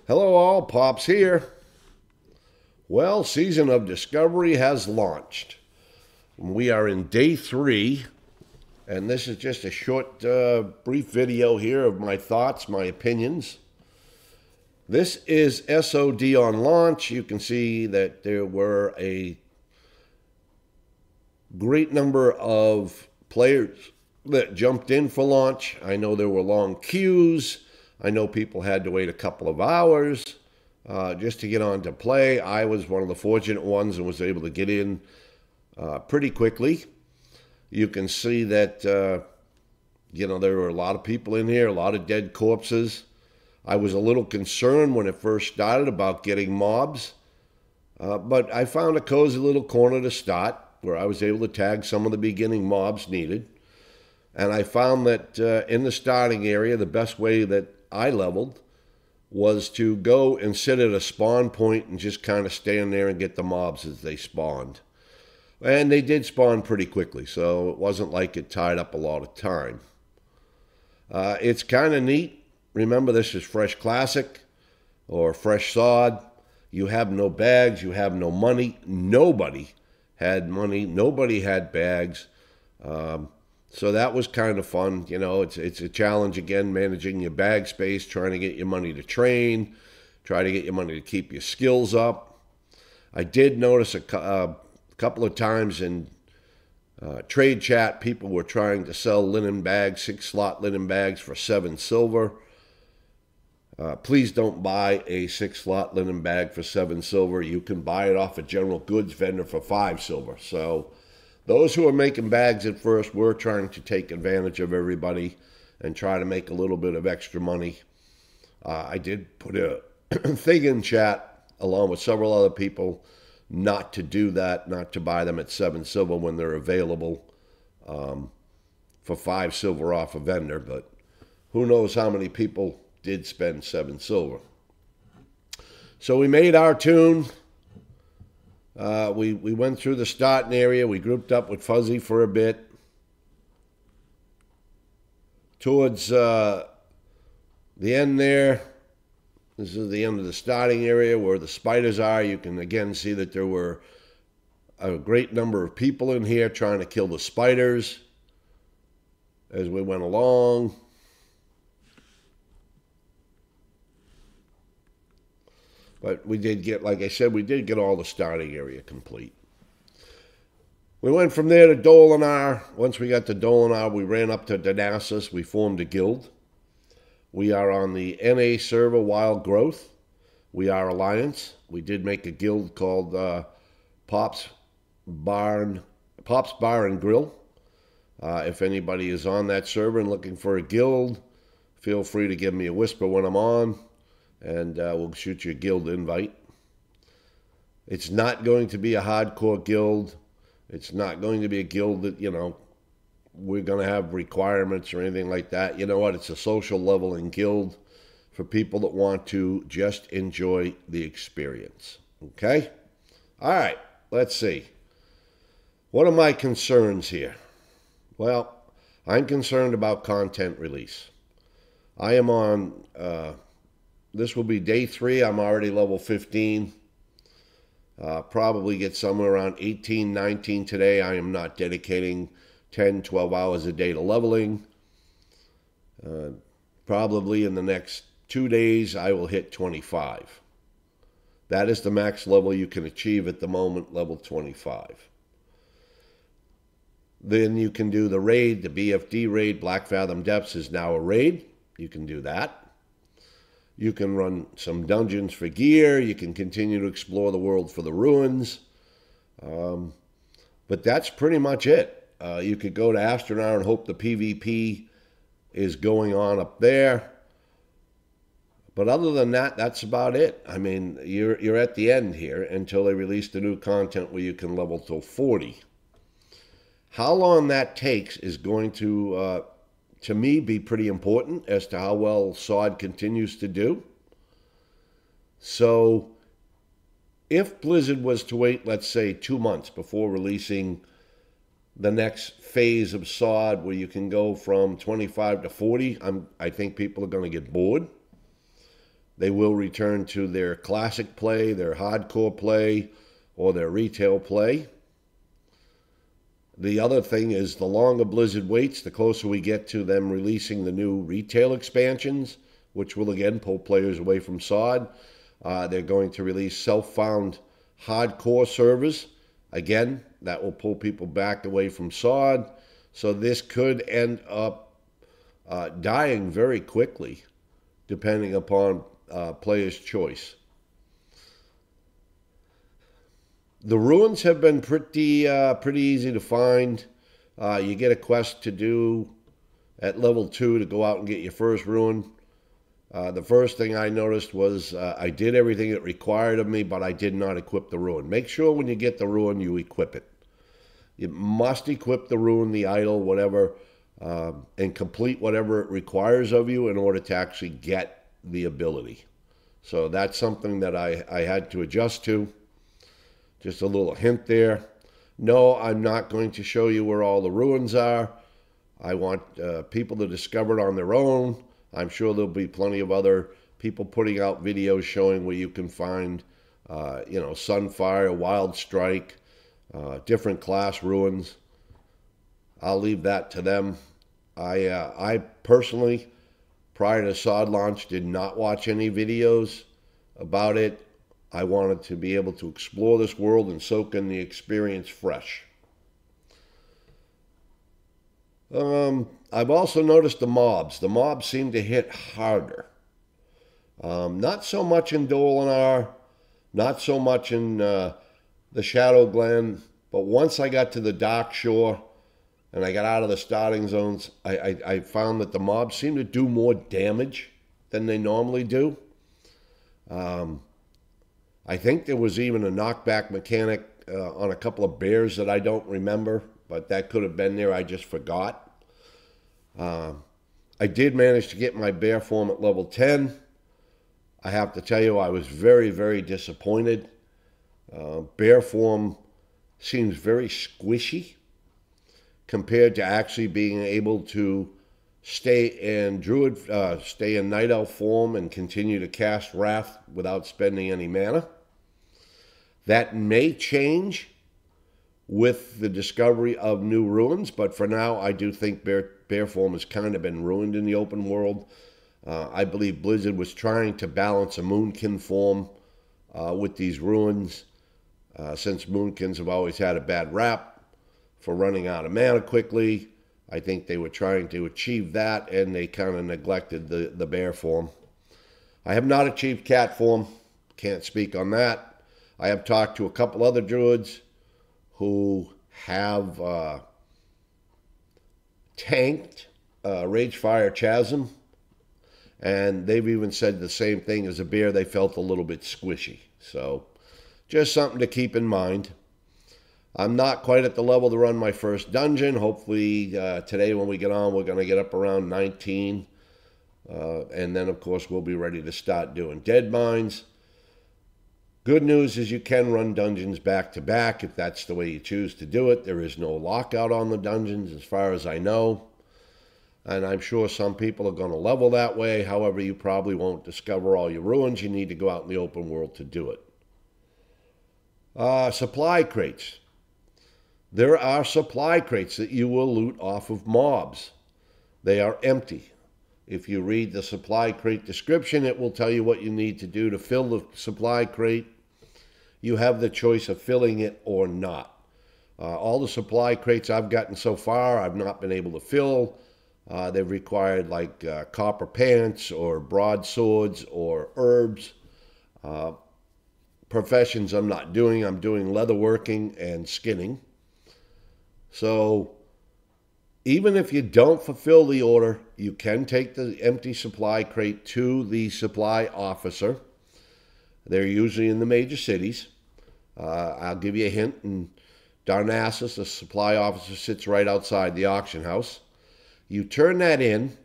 Hello all, Pops here. Well, Season of Discovery has launched. We are in day 3, and this is just a short, brief video here of my thoughts, my opinions. This is SOD on launch. You can see that there were a great number of players that jumped in for launch. I know there were long queues. I know people had to wait a couple of hours just to get on to play. I was one of the fortunate ones and was able to get in pretty quickly. You can see that, there were a lot of people in here, a lot of dead corpses. I was a little concerned when it first started about getting mobs, but I found a cozy little corner to start where I was able to tag some of the beginning mobs needed. And I found that in the starting area, the best way that I leveled was to go and sit at a spawn point and just kind of stand there and get the mobs as they spawned. And they did spawn pretty quickly, so it wasn't like it tied up a lot of time. It's kind of neat. Remember, this is Fresh Classic or Fresh Sod. You have no bags, you have no money. Nobody had money, nobody had bags. So that was kind of fun. You know, it's a challenge again, managing your bag space, trying to get your money to train, try to get your money to keep your skills up. I did notice a couple of times in trade chat, people were trying to sell linen bags, 6-slot linen bags for 7 silver. Please don't buy a 6-slot linen bag for 7 silver. You can buy it off a general goods vendor for 5 silver. So those who are making bags at first were trying to take advantage of everybody and try to make a little bit of extra money. I did put a thing in chat along with several other people not to do that, not to buy them at 7 silver when they're available for 5 silver off a vendor. But who knows how many people did spend 7 silver. So we made our tune. We went through the starting area. We grouped up with Fuzzy for a bit. Towards the end there, this is the end of the starting area where the spiders are. You can again see that there were a great number of people in here trying to kill the spiders as we went along. But we did get, like I said, we did get all the starting area complete. We went from there to Dolinar. Once we got to Dolinar, we ran up to Danasus. We formed a guild. We are on the NA server, Wild Growth. We are Alliance. We did make a guild called Popsbarngrill. If anybody is on that server and looking for a guild, feel free to give me a whisper when I'm on, and we'll shoot you a guild invite. It's not going to be a hardcore guild. It's not going to be a guild that, we're going to have requirements or anything like that. You know what? It's a social leveling guild for people that want to just enjoy the experience. Okay? All right. Let's see. What are my concerns here? Well, I'm concerned about content release. I am on... this will be day 3. I'm already level 15. Probably get somewhere around 18, 19 today. I am not dedicating 10, 12 hours a day to leveling. Probably in the next 2 days, I will hit 25. That is the max level you can achieve at the moment, level 25. Then you can do the raid, the BFD raid. Black Fathom Depths is now a raid. You can do that. You can run some dungeons for gear. You can continue to explore the world for the ruins. But that's pretty much it. You could go to Astronaut and hope the PvP is going on up there. But other than that, that's about it. I mean, you're at the end here until they release the new content where you can level till 40. How long that takes is going to me, be pretty important as to how well SOD continues to do. So if Blizzard was to wait, let's say, 2 months before releasing the next phase of SOD where you can go from 25 to 40, I think people are going to get bored. They will return to their classic play, their hardcore play, or their retail play. The other thing is the longer Blizzard waits, the closer we get to them releasing the new retail expansions, which will again pull players away from SOD. They're going to release self-found hardcore servers. Again, that will pull people back away from SOD. So this could end up dying very quickly, depending upon players' choice. The ruins have been pretty easy to find. You get a quest to do at level 2 to go out and get your first ruin. The first thing I noticed was I did everything it required of me, but I did not equip the ruin. Make sure when you get the ruin, you equip it. You must equip the ruin, the idol, whatever, and complete whatever it requires of you in order to actually get the ability. So that's something that I had to adjust to. Just a little hint there. No, I'm not going to show you where all the ruins are. I want people to discover it on their own. I'm sure there'll be plenty of other people putting out videos showing where you can find, Sunfire, Wild Strike, different class ruins. I'll leave that to them. I personally, prior to SOD launch, did not watch any videos about it. I wanted to be able to explore this world and soak in the experience fresh. I've also noticed the mobs. The mobs seem to hit harder. Not so much in Dolinar, not so much in the Shadow Glen, but once I got to the Dark Shore and I got out of the starting zones, I found that the mobs seem to do more damage than they normally do. I think there was even a knockback mechanic on a couple of bears that I don't remember, but that could have been there. I just forgot. I did manage to get my bear form at level 10. I have to tell you, I was very, very disappointed. Bear form seems very squishy compared to actually being able to stay in Night Elf form and continue to cast Wrath without spending any mana. That may change with the discovery of new ruins, but for now, I do think bear form has kind of been ruined in the open world. I believe Blizzard was trying to balance a Moonkin form with these ruins, since Moonkins have always had a bad rap for running out of mana quickly. I think they were trying to achieve that, and they kind of neglected the bear form. I have not achieved cat form. Can't speak on that. I have talked to a couple other druids who have tanked Ragefire Chasm, and they've even said the same thing as a bear. They felt a little bit squishy. So just something to keep in mind. I'm not quite at the level to run my first dungeon. Hopefully today when we get on, we're going to get up around 19. And then, of course, we'll be ready to start doing dead mines. Good news is you can run dungeons back to back if that's the way you choose to do it. There is no lockout on the dungeons as far as I know. And I'm sure some people are going to level that way. However, you probably won't discover all your ruins. You need to go out in the open world to do it. Supply crates. There are supply crates that you will loot off of mobs. They are empty. If you read the supply crate description, it will tell you what you need to do to fill the supply crate. You have the choice of filling it or not. All the supply crates I've gotten so far, I've not been able to fill. They've required like copper pants or broadswords or herbs. Professions I'm not doing. I'm doing leatherworking and skinning. So even if you don't fulfill the order, you can take the empty supply crate to the supply officer. They're usually in the major cities. I'll give you a hint. In Darnassus, the supply officer sits right outside the auction house. You turn that in,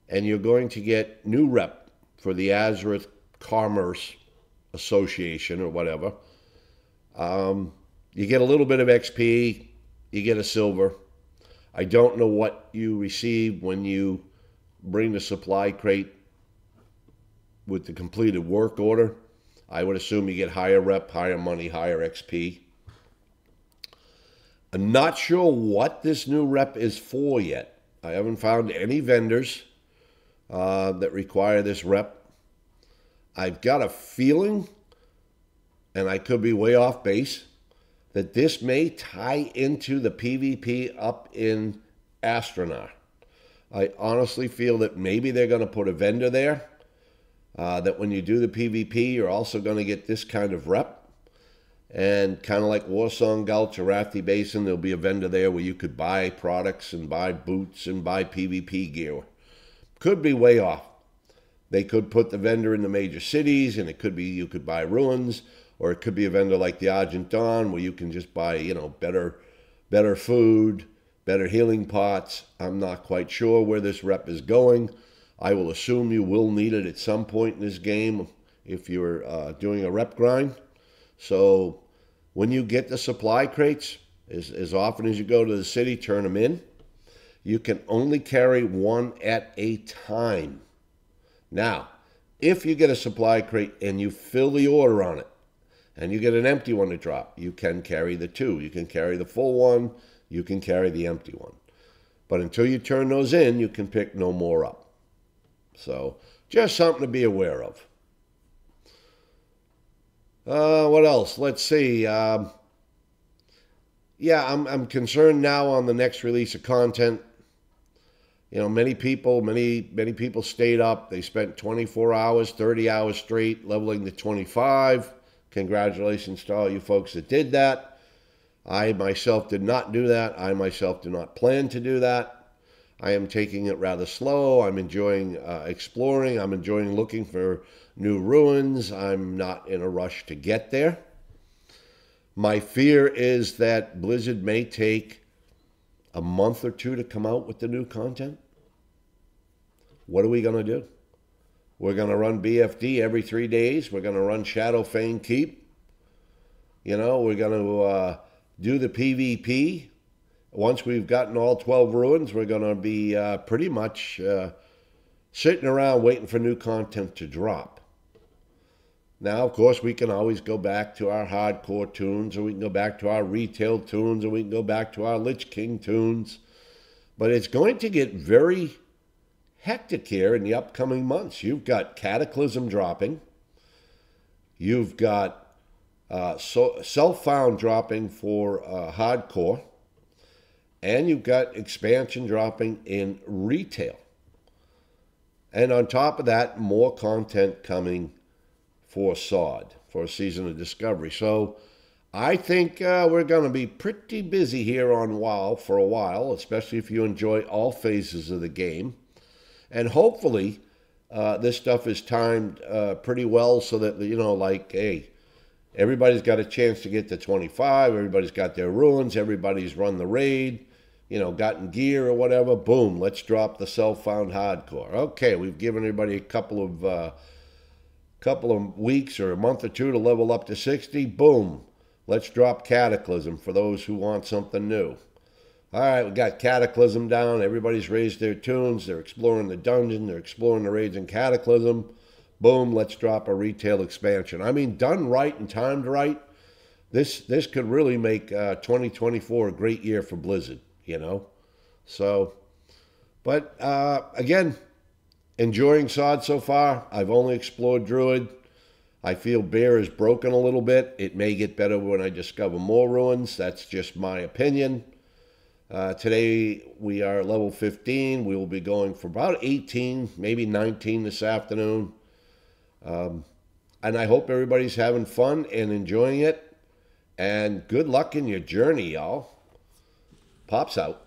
and you're going to get new rep for the Azereth Commerce Association or whatever. You get a little bit of XP. You get a silver. I don't know what you receive when you bring the supply crate with the completed work order. I would assume you get higher rep, higher money, higher XP. I'm not sure what this new rep is for yet. I haven't found any vendors that require this rep. I've got a feeling, and I could be way off base, that this may tie into the PvP up in Astronaut. I honestly feel that maybe they're going to put a vendor there, that when you do the PvP, you're also going to get this kind of rep. And kind of like Warsong Gulch or Rafty Basin, there'll be a vendor there where you could buy products and buy boots and buy PvP gear. Could be way off. They could put the vendor in the major cities, and it could be you could buy ruins, or it could be a vendor like the Argent Dawn where you can just buy, you know, better food, better healing pots. I'm not quite sure where this rep is going. I will assume you will need it at some point in this game if you're doing a rep grind. So when you get the supply crates, as often as you go to the city, turn them in. You can only carry one at a time. Now, if you get a supply crate and you fill the order on it, and you get an empty one to drop, you can carry the two. You can carry the full one, you can carry the empty one. But until you turn those in, you can pick no more up. So, just something to be aware of. What else? Let's see. Yeah, I'm concerned now on the next release of content. You know, many people stayed up. They spent 24 hours, 30 hours straight leveling to 25. Congratulations to all you folks that did that. I myself did not do that. I myself do not plan to do that. I am taking it rather slow. I'm enjoying exploring. I'm enjoying looking for new ruins. I'm not in a rush to get there. My fear is that Blizzard may take a month or two to come out with the new content. What are we going to do? We're going to run BFD every 3 days. We're going to run Shadowfang Keep. You know, we're going to do the PvP. Once we've gotten all 12 ruins, we're going to be pretty much sitting around waiting for new content to drop. Now, of course, we can always go back to our hardcore tunes, or we can go back to our retail tunes, or we can go back to our Lich King tunes. But it's going to get very hectic here in the upcoming months. You've got Cataclysm dropping. You've got Self-Found dropping for hardcore. And you've got expansion dropping in retail. And on top of that, more content coming for SOD, for Season of Discovery. So I think we're going to be pretty busy here on WoW for a while, especially if you enjoy all phases of the game. And hopefully this stuff is timed pretty well so that, you know, like, hey, everybody's got a chance to get to 25, everybody's got their ruins, everybody's run the raid, you know, gotten gear or whatever. Boom, let's drop the Self-Found hardcore. Okay, we've given everybody a couple of weeks or a month or two to level up to 60. Boom, let's drop Cataclysm for those who want something new. All right, we got Cataclysm down. Everybody's raised their tunes. They're exploring the dungeon. They're exploring the raids in Cataclysm. Boom, let's drop a retail expansion. I mean, done right and timed right, this could really make 2024 a great year for Blizzard, you know? So, but again, enjoying SOD so far. I've only explored Druid. I feel Bear is broken a little bit. It may get better when I discover more ruins. That's just my opinion. Today we are level 15. We will be going for about 18, maybe 19 this afternoon. And I hope everybody's having fun and enjoying it. And good luck in your journey, y'all. Pops out.